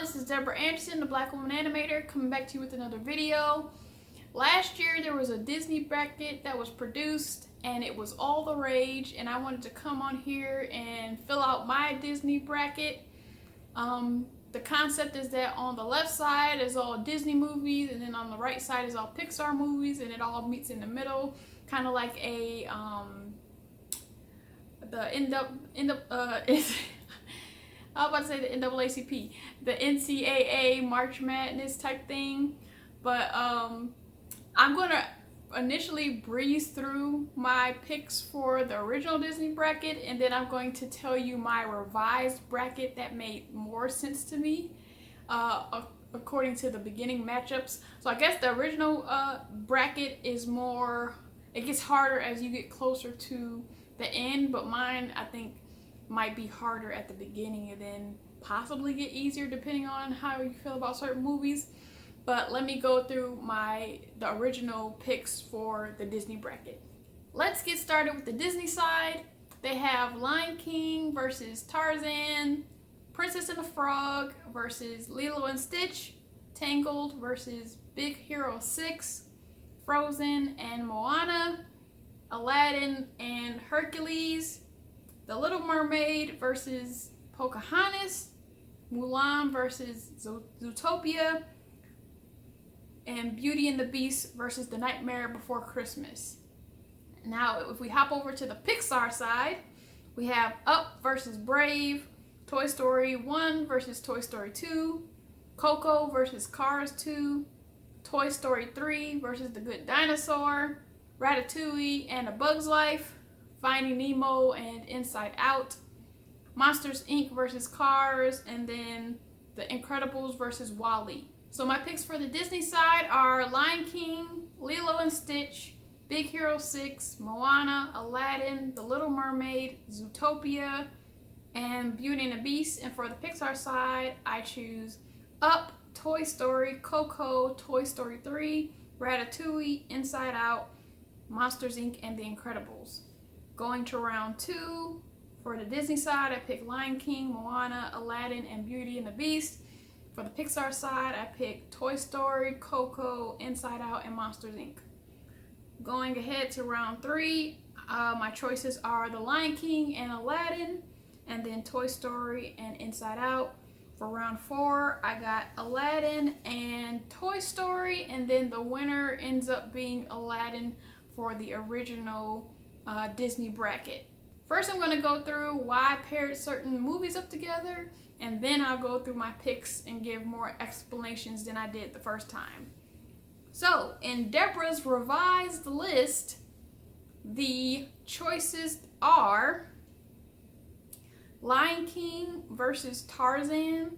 this is Deborah Anderson, the Black Woman Animator, coming back to you with another video. Last year there was a Disney bracket that was produced and it was all the rage, and I wanted to come on here and fill out my Disney bracket. The concept is that on the left side is all Disney movies, and then on the right side is all Pixar movies, and it all meets in the middle, kind of like a I was about to say the NAACP, the NCAA March Madness type thing, but I'm gonna initially breeze through my picks for the original Disney bracket, and then I'm going to tell you my revised bracket that made more sense to me according to the beginning matchups. So I guess the original bracket is more, it gets harder as you get closer to the end, but mine I think might be harder at the beginning and then possibly get easier depending on how you feel about certain movies. But let me go through the original picks for the Disney bracket. Let's get started with the Disney side. They have Lion King versus Tarzan, Princess and the Frog versus Lilo and Stitch, Tangled versus Big Hero 6, Frozen and Moana, Aladdin and Hercules, The Little Mermaid versus Pocahontas, Mulan versus Zootopia, and Beauty and the Beast versus The Nightmare Before Christmas. Now, if we hop over to the Pixar side, we have Up versus Brave, Toy Story 1 versus Toy Story 2, Coco versus Cars 2, Toy Story 3 versus The Good Dinosaur, Ratatouille and A Bug's Life, Finding Nemo and Inside Out, Monsters Inc. versus Cars, and then The Incredibles versus WALL-E. So my picks for the Disney side are Lion King, Lilo and Stitch, Big Hero 6, Moana, Aladdin, The Little Mermaid, Zootopia, and Beauty and the Beast. And for the Pixar side, I choose Up, Toy Story, Coco, Toy Story 3, Ratatouille, Inside Out, Monsters Inc., and The Incredibles. Going to round 2, for the Disney side, I pick Lion King, Moana, Aladdin, and Beauty and the Beast. For the Pixar side, I pick Toy Story, Coco, Inside Out, and Monsters Inc. Going ahead to round 3, my choices are The Lion King and Aladdin, and then Toy Story and Inside Out. For round 4, I got Aladdin and Toy Story, and then the winner ends up being Aladdin for the original Disney bracket. First, I'm going to go through why I paired certain movies up together, and then I'll go through my picks and give more explanations than I did the first time. So, in Deborah's revised list, the choices are Lion King versus Tarzan,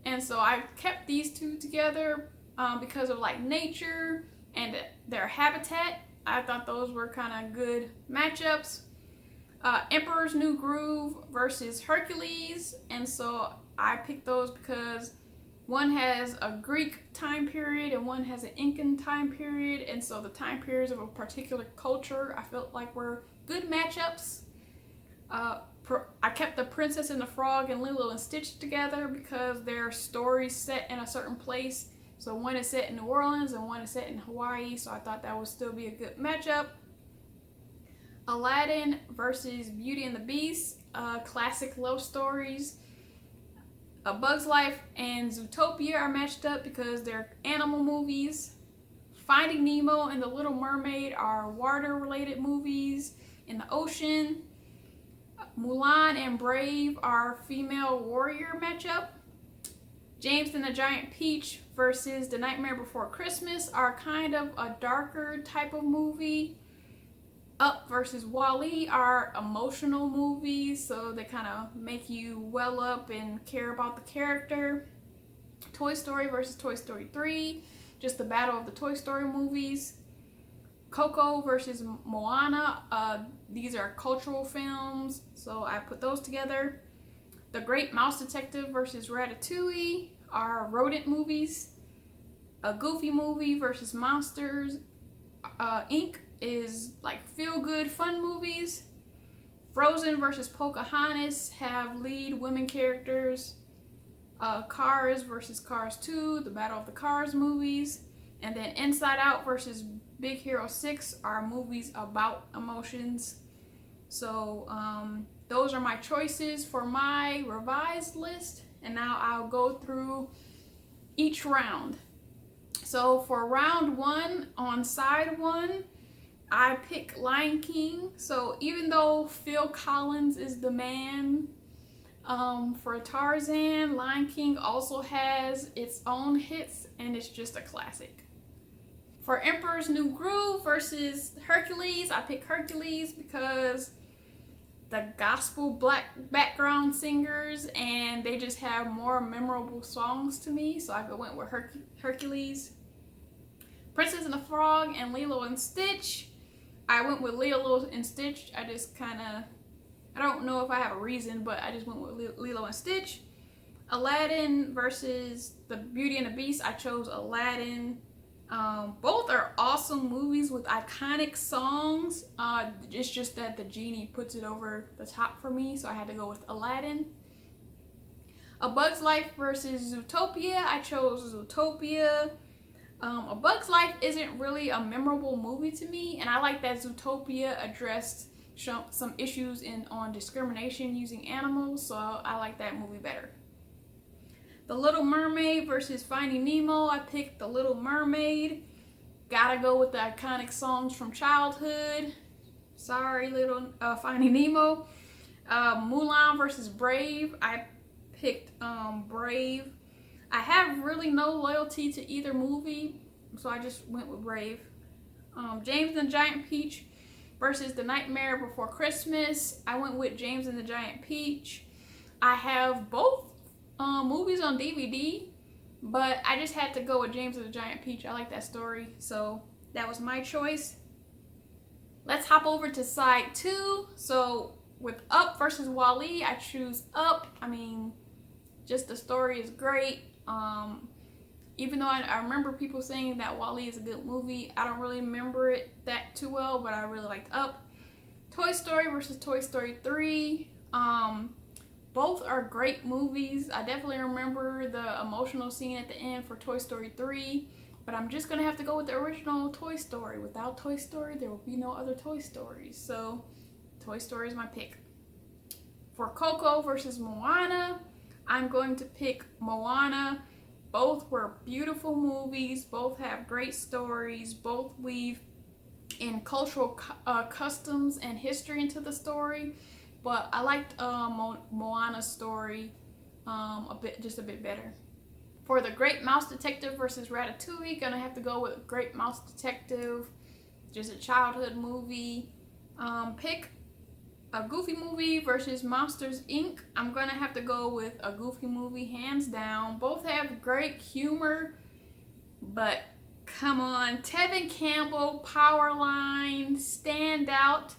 and so I kept these two together because of like nature and their habitat. I thought those were kind of good matchups. Emperor's New Groove versus Hercules, and so I picked those because one has a Greek time period and one has an Incan time period, and so the time periods of a particular culture I felt like were good matchups. I kept the Princess and the Frog and Lilo and Stitch together because their stories set in a certain place. So one is set in New Orleans and one is set in Hawaii, so I thought that would still be a good matchup. Aladdin versus Beauty and the Beast, classic love stories. A Bug's Life and Zootopia are matched up because they're animal movies. Finding Nemo and The Little Mermaid are water-related movies in the ocean. Mulan and Brave are female warrior matchup. James and the Giant Peach versus The Nightmare Before Christmas are kind of a darker type of movie. Up versus WALL-E are emotional movies, so they kind of make you well up and care about the character. Toy Story versus Toy Story 3, just the battle of the Toy Story movies. Coco versus Moana, these are cultural films, so I put those together. The Great Mouse Detective versus Ratatouille are rodent movies. A Goofy Movie versus Monsters Inc. is like feel-good fun movies. Frozen versus Pocahontas have lead women characters. Cars versus Cars 2, the Battle of the Cars movies. And then Inside Out versus Big Hero 6 are movies about emotions. So those are my choices for my revised list. And now I'll go through each round. So for round 1, on side 1, I pick Lion King. So even though Phil Collins is the man for Tarzan, Lion King also has its own hits, and it's just a classic. For Emperor's New Groove versus Hercules, I pick Hercules because the gospel black background singers, and they just have more memorable songs to me, so I went with Hercules. Princess and the Frog and Lilo and Stitch, I went with Lilo and Stitch. I don't know if I have a reason, but I just went with Lilo and Stitch. Aladdin versus the Beauty and the Beast, I chose Aladdin. Both are awesome movies with iconic songs. It's just that the genie puts it over the top for me, so I had to go with Aladdin. A Bug's Life versus Zootopia, I chose Zootopia. A Bug's Life isn't really a memorable movie to me, and I like that Zootopia addressed some issues on discrimination using animals, so I like that movie better. The Little Mermaid versus Finding Nemo, I picked The Little Mermaid. Gotta go with the iconic songs from childhood. Sorry, Finding Nemo. Mulan versus Brave, I picked Brave. I have really no loyalty to either movie, so I just went with Brave. James and the Giant Peach versus The Nightmare Before Christmas, I went with James and the Giant Peach. I have both movies on DVD, but I just had to go with James and the Giant Peach. I like that story, so that was my choice. Let's hop over to side 2. So with Up versus WALL-E, I choose Up. I mean, just the story is great. Even though I remember people saying that WALL-E is a good movie, I don't really remember it that too well, but I really liked Up. Toy Story versus Toy Story 3. Both are great movies. I definitely remember the emotional scene at the end for Toy Story 3, but I'm just gonna have to go with the original Toy Story. Without Toy Story, there will be no other Toy Stories, so Toy Story is my pick. For Coco versus Moana, I'm going to pick Moana. Both were beautiful movies, both have great stories, both weave in cultural customs and history into the story. But I liked Moana's story just a bit better. For The Great Mouse Detective versus Ratatouille, gonna have to go with Great Mouse Detective. Just a childhood movie. Pick a Goofy movie versus Monsters Inc. I'm gonna have to go with a Goofy movie, hands down. Both have great humor, but come on, Tevin Campbell, Powerline, Standout,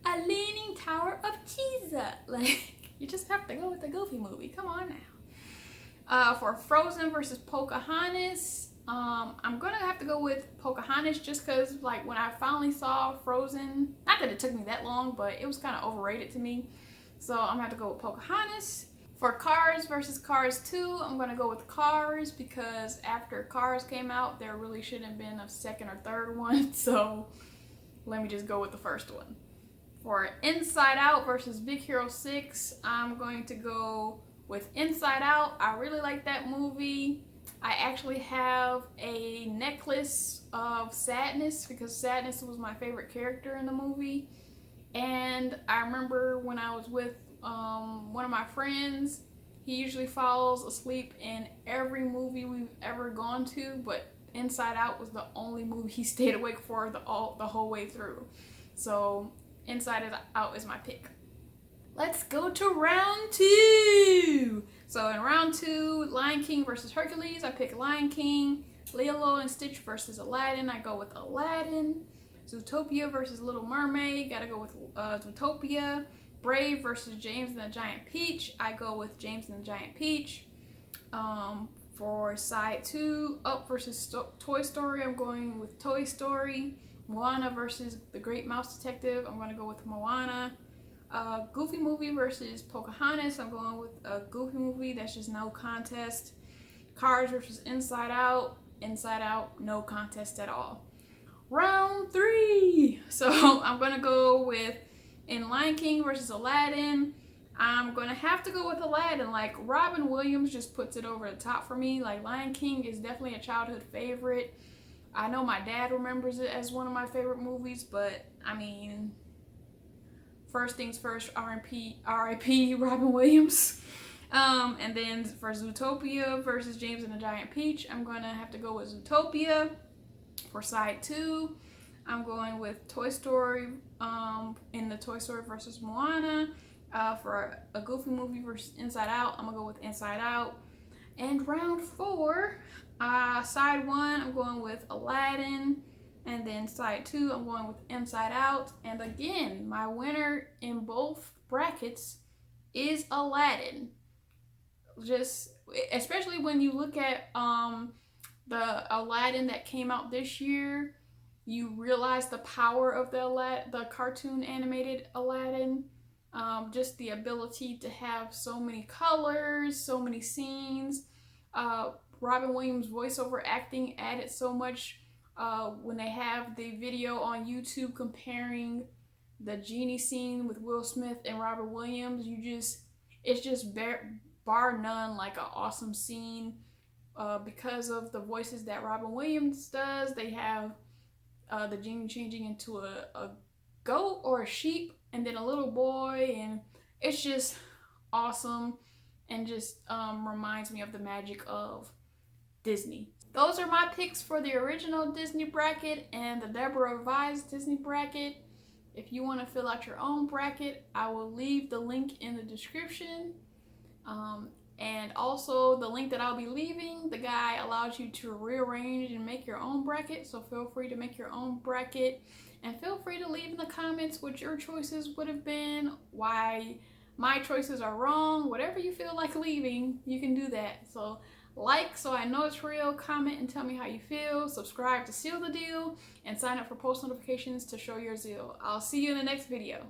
A Leaning Tower of Pisa. Like, you just have to go with the Goofy movie. Come on now. For Frozen versus Pocahontas, I'm gonna have to go with Pocahontas just because, like, when I finally saw Frozen, not that it took me that long, but it was kind of overrated to me. So I'm gonna have to go with Pocahontas. For Cars versus Cars 2, I'm gonna go with Cars because after Cars came out, there really shouldn't have been a second or third one. So let me just go with the first one. For Inside Out versus Big Hero 6, I'm going to go with Inside Out. I really like that movie. I actually have a necklace of Sadness because Sadness was my favorite character in the movie. And I remember when I was with one of my friends, he usually falls asleep in every movie we've ever gone to, but Inside Out was the only movie he stayed awake for the whole way through. So Inside Out is my pick. Let's go to round 2. So in round 2, Lion King versus Hercules, I pick Lion King. Lilo and Stitch versus Aladdin, I go with Aladdin. Zootopia versus Little Mermaid, gotta go with Zootopia. Brave versus James and the Giant Peach, I go with James and the Giant Peach. For side 2, Up versus Toy Story, I'm going with Toy Story. Moana versus The Great Mouse Detective, I'm gonna go with Moana. Goofy movie versus Pocahontas. I'm going with a Goofy movie. That's just no contest. Cars versus Inside Out. Inside Out, no contest at all. Round 3. So I'm gonna go with in Lion King versus Aladdin. I'm gonna have to go with Aladdin. Like, Robin Williams just puts it over the top for me. Like, Lion King is definitely a childhood favorite. I know my dad remembers it as one of my favorite movies, but I mean, first things first, R.I.P. Robin Williams. And then for Zootopia versus James and the Giant Peach, I'm gonna have to go with Zootopia. For side 2, I'm going with Toy Story in the Toy Story versus Moana. For a Goofy movie versus Inside Out, I'm gonna go with Inside Out. And round 4, side 1, I'm going with Aladdin. And then side 2, I'm going with Inside Out. And again, my winner in both brackets is Aladdin. Just, especially when you look at the Aladdin that came out this year, you realize the power of the cartoon animated Aladdin. Just the ability to have so many colors, so many scenes. Robin Williams' voiceover acting added so much. When they have the video on YouTube comparing the genie scene with Will Smith and Robin Williams, it's just bar none like an awesome scene. Because of the voices that Robin Williams does, they have the genie changing into a goat or a sheep and then a little boy, and it's just awesome and just reminds me of the magic of Disney. Those are my picks for the original Disney bracket and the Deborah revised Disney bracket. If you want to fill out your own bracket, I will leave the link in the description. And also the link that I'll be leaving, the guy allows you to rearrange and make your own bracket. So feel free to make your own bracket and feel free to leave in the comments what your choices would have been, why my choices are wrong, whatever you feel like leaving, you can do that. So like so I know it's real, comment and tell me how you feel, subscribe to seal the deal, and sign up for post notifications to show your zeal. I'll see you in the next video.